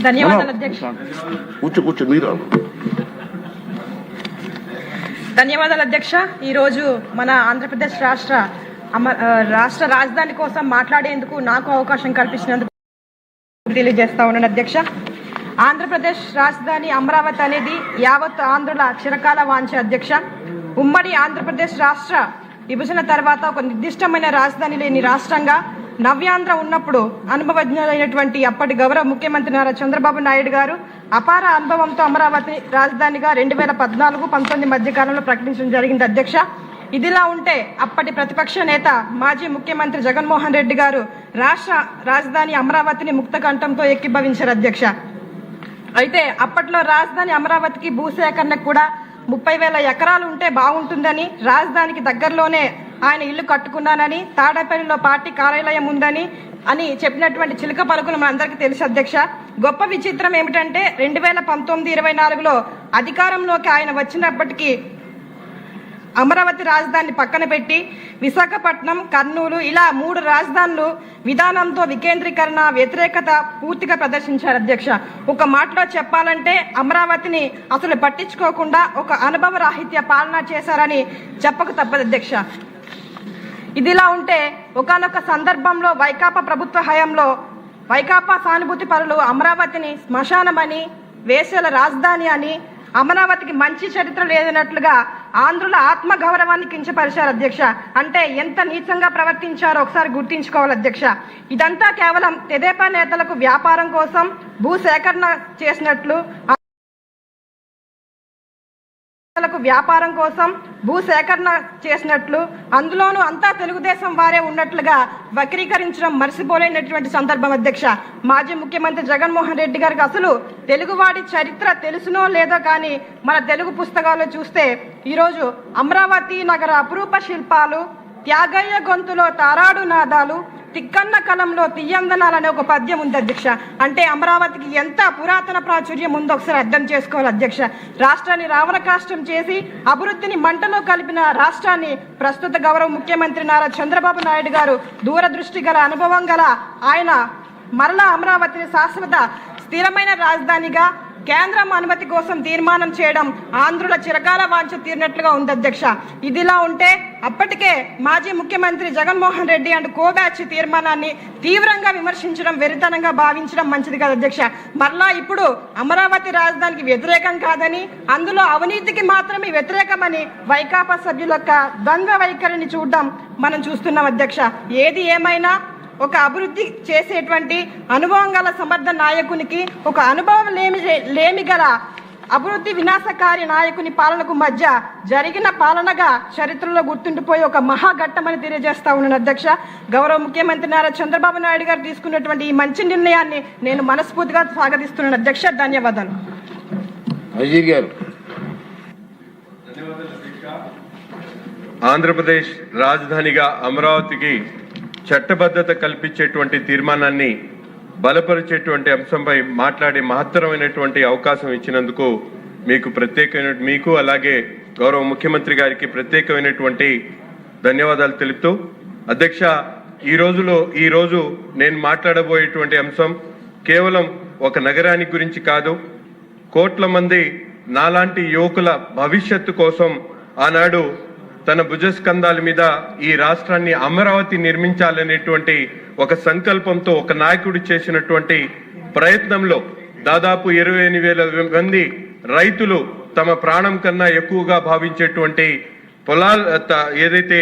ధన్యవాదాలు అధ్యక్ష. కూర్చో మీరు. ధన్యవాదాలు అధ్యక్ష. ఈరోజు మన ఆంధ్రప్రదేశ్ రాష్ట్ర రాజధాని కోసం మాట్లాడేందుకు నాకు అవకాశం కల్పించినందుకు తెలియజేస్తా ఉన్నాను అధ్యక్ష. ఆంధ్రప్రదేశ్ రాజధాని అమరావతి అనేది యావత్ ఆంధ్రుల చిరకాల వాంఛ అధ్యక్ష. ఉమ్మడి ఆంధ్రప్రదేశ్ రాష్ట్ర విభజన తర్వాత ఒక నిర్దిష్టమైన రాజధాని లేని రాష్ట్రంగా నవ్యాంధ్ర ఉన్నప్పుడు అనుభవజ్ఞులైనటువంటి అప్పటి గౌరవ ముఖ్యమంత్రి నారా చంద్రబాబు నాయుడు గారు అపార అనుభవంతో అమరావతి రాజధానిగా 2014-19 మధ్య కాలంలో ప్రకటించడం జరిగింది అధ్యక్ష. ఇదిలా ఉంటే అప్పటి ప్రతిపక్ష నేత మాజీ ముఖ్యమంత్రి జగన్మోహన్ రెడ్డి గారు రాష్ట్ర రాజధాని అమరావతిని ముక్తకంఠంతో ఎక్కిభవించారు అధ్యక్ష. అయితే అప్పట్లో రాజధాని అమరావతికి భూసేకరణకు కూడా 30,000 ఎకరాలు ఉంటే బాగుంటుందని, రాజధానికి దగ్గరలోనే ఆయన ఇల్లు కట్టుకున్నానని, తాడేపల్లిలో పార్టీ కార్యాలయం ఉందని చెప్పినటువంటి చిలుక పలుకులు మనందరికీ తెలుసు అధ్యక్ష. గొప్ప విచిత్రం ఏమిటంటే 2019-24లో అధికారంలోకి ఆయన వచ్చినప్పటికీ అమరావతి రాజధానిని పక్కన పెట్టి విశాఖపట్నం, కర్నూలు ఇలా 3 రాజధానులు విధానంతో వికేంద్రీకరణ వ్యతిరేకత పూర్తిగా ప్రదర్శించారు అధ్యక్ష. ఒక మాటలో చెప్పాలంటే అమరావతిని అసలు పట్టించుకోకుండా ఒక అనుభవ రాహిత్య పాలన చేశారని చెప్పక తప్పదు అధ్యక్ష. ఇదిలా ఉంటే ఒకానొక సందర్భంలో వైకాపా ప్రభుత్వ హయాంలో వైకాపా సానుభూతి పరులు అమరావతిని శ్మశానమని, వేశ్యల రాజధాని అని, అమరావతికి మంచి చరిత్ర లేదన్నట్లుగా ఆంధ్రుల ఆత్మగౌరవాన్ని కించపరిచారు అధ్యక్ష. అంటే ఎంత నీచంగా ప్రవర్తించారో ఒకసారి గుర్తించుకోవాలి అధ్యక్ష. ఇదంతా కేవలం తెదేపా నేతలకు వ్యాపారం కోసం భూసేకరణ చేసినట్లు అందులోనూ అంతా తెలుగుదేశం వారే ఉన్నట్లుగా వక్రీకరించడం మర్చిపోలేనటువంటి సందర్భం అధ్యక్ష. మాజీ ముఖ్యమంత్రి జగన్మోహన్ రెడ్డి గారికి అసలు తెలుగువాడి చరిత్ర తెలుసునో లేదో కానీ మన తెలుగు పుస్తకాల్లో చూస్తే ఈరోజు అమరావతి నగర అపురూప శిల్పాలు, త్యాగయ్య గొంతులో తారాడు నాదాలు, తిక్కన్న కలంలో తీయందనాలనే ఒక పద్యం ఉంది అధ్యక్ష. అంటే అమరావతికి ఎంత పురాతన ప్రాచుర్యం ఉందో ఒకసారి అర్థం చేసుకోవాలి అధ్యక్ష. రాష్ట్రాన్ని రావణకాష్టం చేసి అభివృద్ధిని మంటలో కలిపిన రాష్ట్రాన్ని ప్రస్తుత గౌరవ ముఖ్యమంత్రి నారా చంద్రబాబు నాయుడు గారు దూరదృష్టి గల అనుభవం గల ఆయన మరలా అమరావతిని శాశ్వత స్థిరమైన రాజధానిగా కేంద్రం అనుమతి కోసం తీర్మానం చేయడం ఆంధ్రుల చిరకాల వాంఛ తీరినట్లుగా ఉంది అధ్యక్ష. ఇదిలా ఉంటే అప్పటికే మాజీ ముఖ్యమంత్రి జగన్మోహన్ రెడ్డి అండ్ కోబ్యాచ్ తీర్మానాన్ని తీవ్రంగా విమర్శించడం, వెరితనంగా భావించడం మంచిది కాదు అధ్యక్ష. మరలా ఇప్పుడు అమరావతి రాజధానికి వ్యతిరేకం కాదని, అందులో అవినీతికి మాత్రమే వ్యతిరేకమని వైకాపా సభ్యుల యొక్క ద్వంద్వ వైఖరిని చూడడం మనం చూస్తున్నాం అధ్యక్ష. ఏది ఏమైనా ఒక అభివృద్ధి చేసేటువంటి అనుభవం గల సమర్థ నాయకునికి, ఒక అనుభవం లేమి గల అభివృద్ధి వినాశకారి నాయకుని పాలనకు మధ్య జరిగిన పాలనగా చరిత్రలో గుర్తుండిపోయి ఒక మహాఘట్టమని తెలియజేస్తా ఉన్నాను అధ్యక్ష. గౌరవ ముఖ్యమంత్రి నారా చంద్రబాబు నాయుడు గారు తీసుకున్నటువంటి ఈ మంచి నిర్ణయాన్ని నేను మనస్ఫూర్తిగా స్వాగతిస్తున్నాను అధ్యక్ష. ధన్యవాదాలు. ఆంధ్రప్రదేశ్ రాజధానిగా అమరావతికి చట్టబద్ధత కల్పించేటువంటి తీర్మానాన్ని బలపరిచేటువంటి అంశంపై మాట్లాడే మహత్తరమైనటువంటి అవకాశం ఇచ్చినందుకు మీకు అలాగే గౌరవ ముఖ్యమంత్రి గారికి ప్రత్యేకమైనటువంటి ధన్యవాదాలు తెలుపుతూ, అధ్యక్ష, ఈరోజు నేను మాట్లాడబోయేటువంటి అంశం కేవలం ఒక నగరానికి గురించి కాదు, కోట్ల మంది నాలాంటి యువకుల భవిష్యత్తు కోసం ఆనాడు తన భుజస్కంధాల మీద ఈ రాష్ట్రాన్ని అమరావతి నిర్మించాలనేటువంటి ఒక సంకల్పంతో ఒక నాయకుడు చేసినటువంటి ప్రయత్నంలో దాదాపు 28,000 మంది రైతులు తమ ప్రాణం కన్నా ఎక్కువగా భావించేటువంటి పొలాలు ఏదైతే